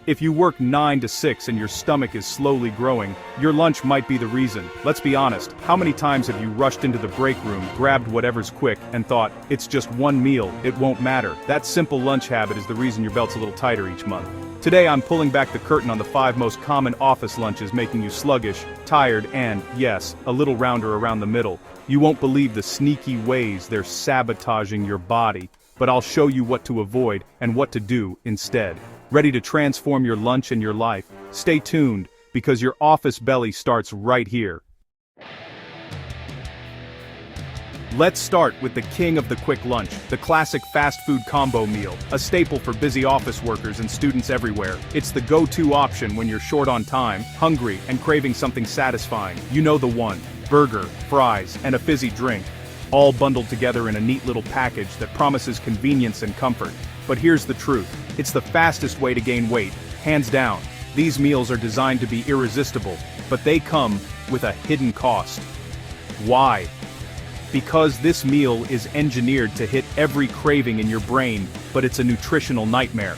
If you work 9 to 6 and your stomach is slowly growing, your lunch might be the reason. Let's be honest, how many times have you rushed into the break room, grabbed whatever's quick, and thought, it's just one meal, it won't matter. That simple lunch habit is the reason your belt's a little tighter each month. Today I'm pulling back the curtain on the 5 most common office lunches making you sluggish, tired, and, yes, a little rounder around the middle. You won't believe the sneaky ways they're sabotaging your body, but I'll show you what to avoid and what to do instead. Ready to transform your lunch and your life? Stay tuned, because your office belly starts right here. Let's start with the king of the quick lunch, the classic fast food combo meal, a staple for busy office workers and students everywhere. It's the go-to option when you're short on time, hungry, and craving something satisfying. You know the one: burger, fries, and a fizzy drink, all bundled together in a neat little package that promises convenience and comfort. But here's the truth: it's the fastest way to gain weight, hands down. These meals are designed to be irresistible, but they come with a hidden cost. Why? Because this meal is engineered to hit every craving in your brain, but it's a nutritional nightmare.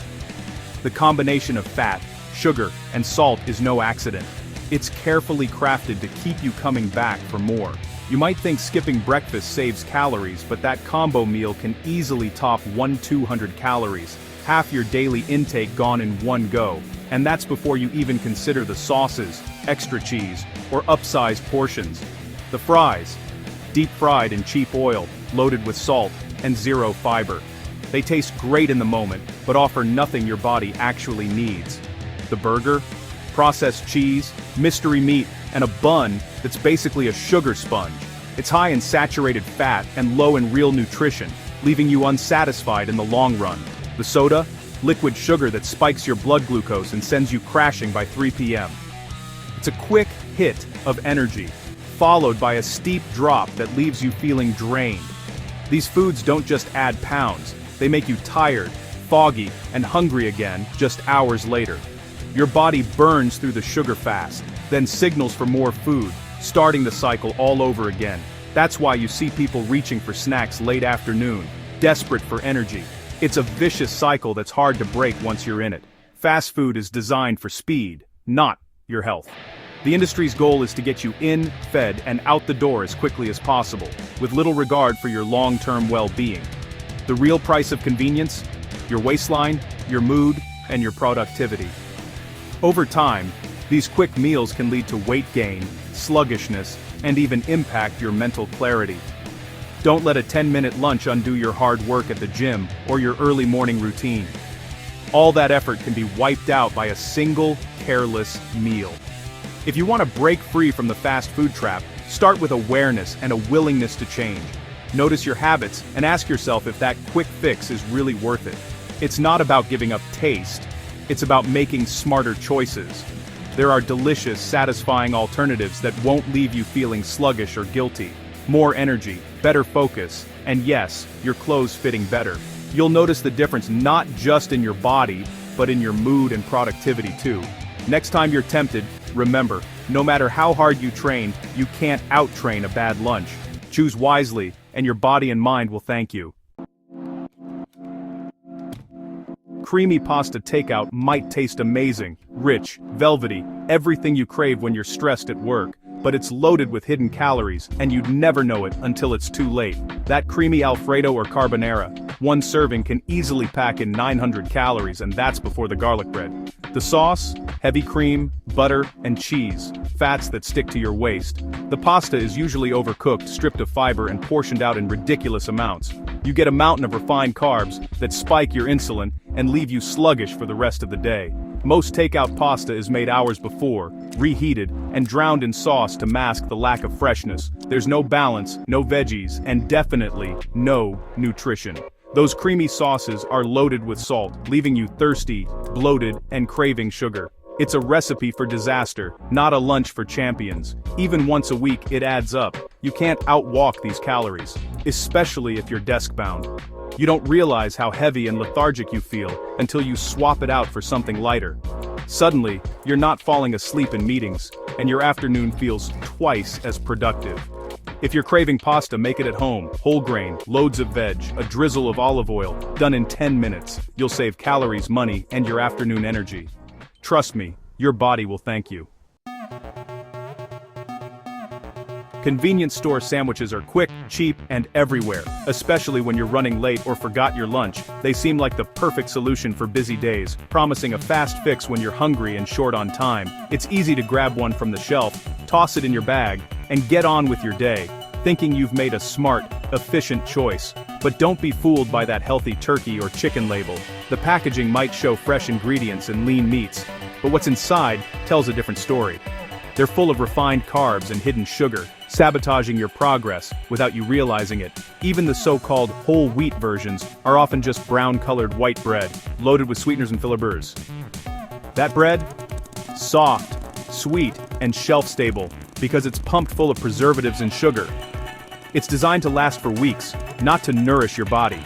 The combination of fat, sugar, and salt is no accident. It's carefully crafted to keep you coming back for more. You might think skipping breakfast saves calories, but that combo meal can easily top 200 calories, half your daily intake gone in one go. And that's before you even consider the sauces, extra cheese, or upsized portions. The fries, deep-fried in cheap oil, loaded with salt, and zero fiber. They taste great in the moment, but offer nothing your body actually needs. The burger, processed cheese, mystery meat, and a bun that's basically a sugar sponge. It's high in saturated fat and low in real nutrition, leaving you unsatisfied in the long run. The soda, liquid sugar that spikes your blood glucose and sends you crashing by 3 p.m. It's a quick hit of energy, followed by a steep drop that leaves you feeling drained. These foods don't just add pounds, they make you tired, foggy, and hungry again just hours later. Your body burns through the sugar fast, then signals for more food, starting the cycle all over again. That's why you see people reaching for snacks late afternoon, desperate for energy. It's a vicious cycle that's hard to break once you're in it. Fast food is designed for speed, not your health. The industry's goal is to get you in, fed, and out the door as quickly as possible, with little regard for your long-term well-being. The real price of convenience? Your waistline, your mood, and your productivity. Over time, these quick meals can lead to weight gain, sluggishness, and even impact your mental clarity. Don't let a 10-minute lunch undo your hard work at the gym or your early morning routine. All that effort can be wiped out by a single, careless meal. If you want to break free from the fast food trap, start with awareness and a willingness to change. Notice your habits and ask yourself if that quick fix is really worth it. It's not about giving up taste, it's about making smarter choices. There are delicious, satisfying alternatives that won't leave you feeling sluggish or guilty. More energy, better focus, and yes, your clothes fitting better. You'll notice the difference not just in your body, but in your mood and productivity too. Next time you're tempted, remember, no matter how hard you train, you can't out-train a bad lunch. Choose wisely, and your body and mind will thank you. Creamy pasta takeout might taste amazing, rich, velvety, everything you crave when you're stressed at work, but it's loaded with hidden calories, and you'd never know it until it's too late. That creamy Alfredo or carbonara, one serving can easily pack in 900 calories, and that's before the garlic bread. The sauce? Heavy cream, butter, and cheese, fats that stick to your waist. The pasta is usually overcooked, stripped of fiber, and portioned out in ridiculous amounts. You get a mountain of refined carbs that spike your insulin and leave you sluggish for the rest of the day. Most takeout pasta is made hours before, reheated, and drowned in sauce to mask the lack of freshness. There's no balance, no veggies, and definitely no nutrition. Those creamy sauces are loaded with salt, leaving you thirsty, bloated, and craving sugar. It's a recipe for disaster, not a lunch for champions. Even once a week, it adds up. You can't outwalk these calories, especially if you're desk-bound. You don't realize how heavy and lethargic you feel until you swap it out for something lighter. Suddenly, you're not falling asleep in meetings, and your afternoon feels twice as productive. If you're craving pasta, make it at home. Whole grain, loads of veg, a drizzle of olive oil, done in 10 minutes. You'll save calories, money, and your afternoon energy. Trust me, your body will thank you. Convenience store sandwiches are quick, cheap, and everywhere, especially when you're running late or forgot your lunch. They seem like the perfect solution for busy days, promising a fast fix when you're hungry and short on time. It's easy to grab one from the shelf, toss it in your bag, and get on with your day, thinking you've made a smart, efficient choice. But don't be fooled by that healthy turkey or chicken label. The packaging might show fresh ingredients and lean meats, but what's inside tells a different story. They're full of refined carbs and hidden sugar, sabotaging your progress without you realizing it. Even the so-called whole wheat versions are often just brown-colored white bread, loaded with sweeteners and fillers. That bread? Soft, sweet, and shelf-stable, because it's pumped full of preservatives and sugar. It's designed to last for weeks, not to nourish your body.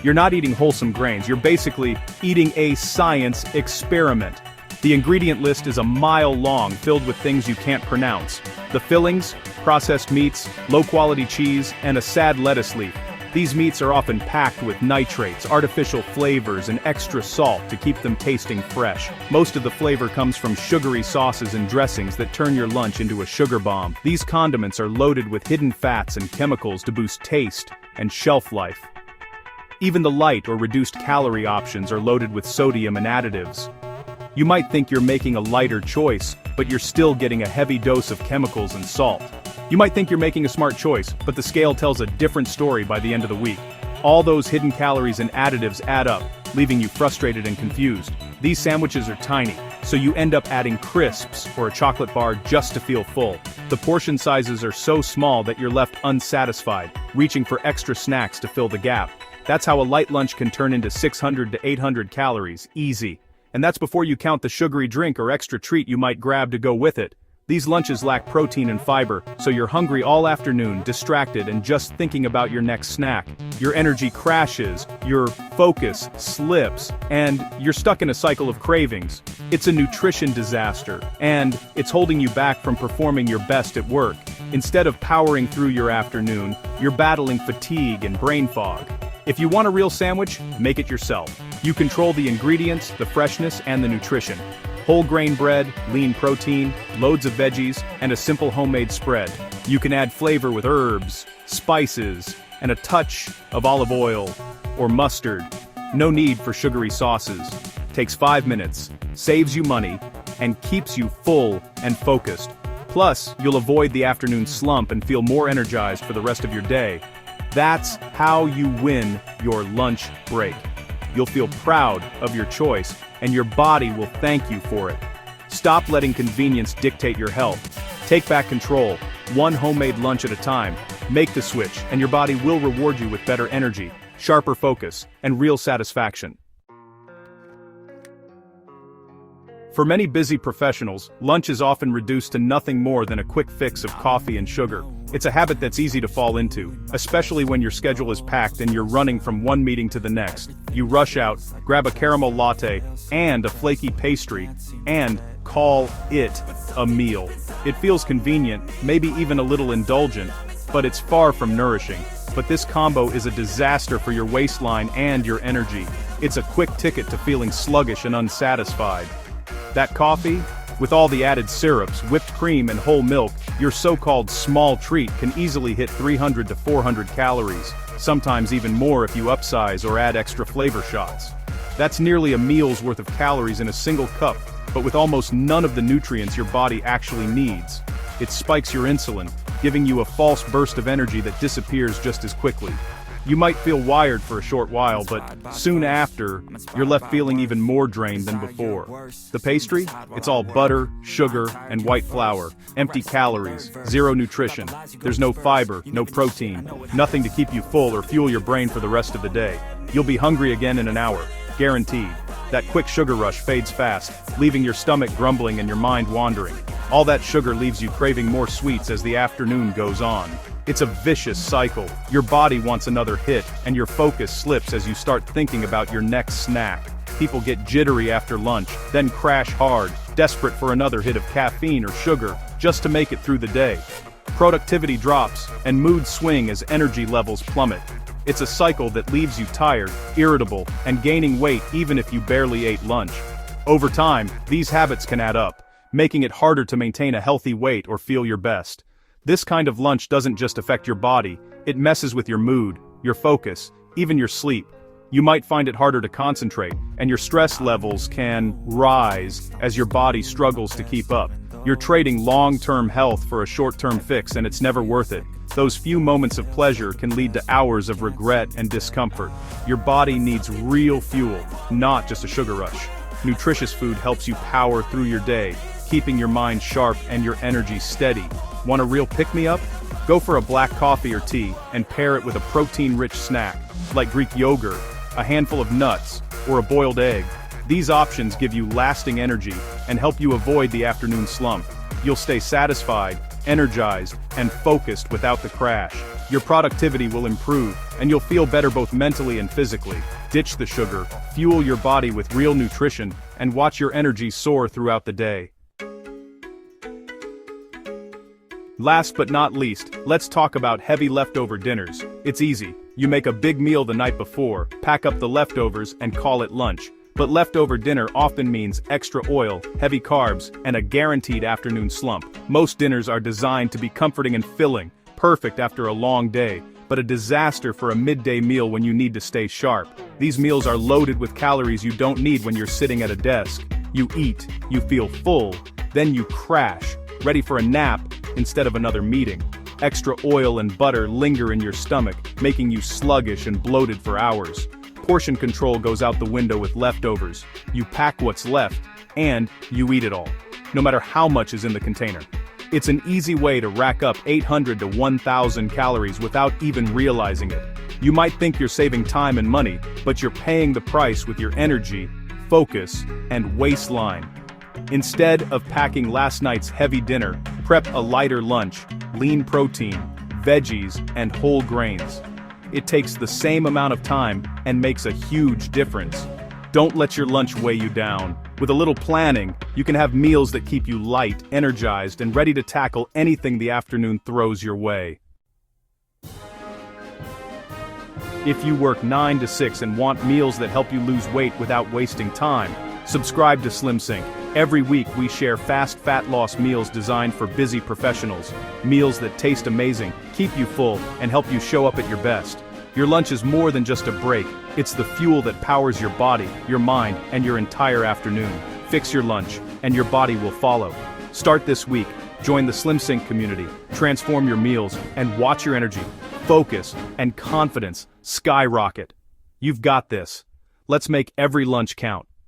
You're not eating wholesome grains, you're basically eating a science experiment. The ingredient list is a mile long, filled with things you can't pronounce. The fillings, processed meats, low-quality cheese, and a sad lettuce leaf. These meats are often packed with nitrates, artificial flavors, and extra salt to keep them tasting fresh. Most of the flavor comes from sugary sauces and dressings that turn your lunch into a sugar bomb. These condiments are loaded with hidden fats and chemicals to boost taste and shelf life. Even the light or reduced calorie options are loaded with sodium and additives. You might think you're making a lighter choice, but you're still getting a heavy dose of chemicals and salt. You might think you're making a smart choice, but the scale tells a different story by the end of the week. All those hidden calories and additives add up, leaving you frustrated and confused. These sandwiches are tiny, so you end up adding crisps or a chocolate bar just to feel full. The portion sizes are so small that you're left unsatisfied, reaching for extra snacks to fill the gap. That's how a light lunch can turn into 600 to 800 calories, easy. And that's before you count the sugary drink or extra treat you might grab to go with it. These lunches lack protein and fiber, so you're hungry all afternoon, distracted and just thinking about your next snack. Your energy crashes, your focus slips, and you're stuck in a cycle of cravings. It's a nutrition disaster, and it's holding you back from performing your best at work. Instead of powering through your afternoon, you're battling fatigue and brain fog. If you want a real sandwich, make it yourself. You control the ingredients, the freshness, and the nutrition. Whole grain bread, lean protein, loads of veggies, and a simple homemade spread. You can add flavor with herbs, spices, and a touch of olive oil or mustard. No need for sugary sauces. Takes 5 minutes, saves you money, and keeps you full and focused. Plus, you'll avoid the afternoon slump and feel more energized for the rest of your day. That's how you win your lunch break. You'll feel proud of your choice, and your body will thank you for it. Stop letting convenience dictate your health. Take back control, one homemade lunch at a time. Make the switch, and your body will reward you with better energy, sharper focus, and real satisfaction. For many busy professionals, lunch is often reduced to nothing more than a quick fix of coffee and sugar. It's a habit that's easy to fall into, especially when your schedule is packed and you're running from one meeting to the next. You rush out, grab a caramel latte and a flaky pastry, and call it a meal. It feels convenient, maybe even a little indulgent, but it's far from nourishing. But this combo is a disaster for your waistline and your energy. It's a quick ticket to feeling sluggish and unsatisfied. That coffee, with all the added syrups, whipped cream, and whole milk, your so-called small treat can easily hit 300 to 400 calories, sometimes even more if you upsize or add extra flavor shots. That's nearly a meal's worth of calories in a single cup, but with almost none of the nutrients your body actually needs. It spikes your insulin, giving you a false burst of energy that disappears just as quickly. You might feel wired for a short while, but soon after, you're left feeling even more drained than before. The pastry? It's all butter, sugar, and white flour. Empty calories, zero nutrition. There's no fiber, no protein, nothing to keep you full or fuel your brain for the rest of the day. You'll be hungry again in an hour, guaranteed. That quick sugar rush fades fast, leaving your stomach grumbling and your mind wandering. All that sugar leaves you craving more sweets as the afternoon goes on. It's a vicious cycle. Your body wants another hit, and your focus slips as you start thinking about your next snack. People get jittery after lunch, then crash hard, desperate for another hit of caffeine or sugar, just to make it through the day. Productivity drops, and moods swing as energy levels plummet. It's a cycle that leaves you tired, irritable, and gaining weight even if you barely ate lunch. Over time, these habits can add up, making it harder to maintain a healthy weight or feel your best. This kind of lunch doesn't just affect your body, it messes with your mood, your focus, even your sleep. You might find it harder to concentrate, and your stress levels can rise as your body struggles to keep up. You're trading long-term health for a short-term fix, and it's never worth it. Those few moments of pleasure can lead to hours of regret and discomfort. Your body needs real fuel, not just a sugar rush. Nutritious food helps you power through your day, keeping your mind sharp and your energy steady. Want a real pick-me-up? Go for a black coffee or tea and pair it with a protein-rich snack, like Greek yogurt, a handful of nuts, or a boiled egg. These options give you lasting energy and help you avoid the afternoon slump. You'll stay satisfied, energized, and focused without the crash. Your productivity will improve, and you'll feel better both mentally and physically. Ditch the sugar, fuel your body with real nutrition, and watch your energy soar throughout the day. Last but not least, let's talk about heavy leftover dinners. It's easy. You make a big meal the night before, pack up the leftovers, and call it lunch. But leftover dinner often means extra oil, heavy carbs, and a guaranteed afternoon slump. Most dinners are designed to be comforting and filling, perfect after a long day, but a disaster for a midday meal when you need to stay sharp. These meals are loaded with calories you don't need when you're sitting at a desk. You eat, you feel full, then you crash, ready for a nap instead of another meeting. Extra oil and butter linger in your stomach, making you sluggish and bloated for hours. Portion control goes out the window with leftovers. You pack what's left, and you eat it all, no matter how much is in the container. It's an easy way to rack up 800 to 1,000 calories without even realizing it. You might think you're saving time and money, but you're paying the price with your energy, focus, and waistline. Instead of packing last night's heavy dinner, prep a lighter lunch, lean protein, veggies, and whole grains. It takes the same amount of time and makes a huge difference. Don't let your lunch weigh you down. With a little planning, you can have meals that keep you light, energized, and ready to tackle anything the afternoon throws your way. If you work 9 to 6 and want meals that help you lose weight without wasting time, subscribe to SlimSync. Every week we share fast fat loss meals designed for busy professionals. Meals that taste amazing, keep you full, and help you show up at your best. Your lunch is more than just a break. It's the fuel that powers your body, your mind, and your entire afternoon. Fix your lunch, and your body will follow. Start this week. Join the SlimSync community. Transform your meals, and watch your energy, focus, and confidence skyrocket. You've got this. Let's make every lunch count.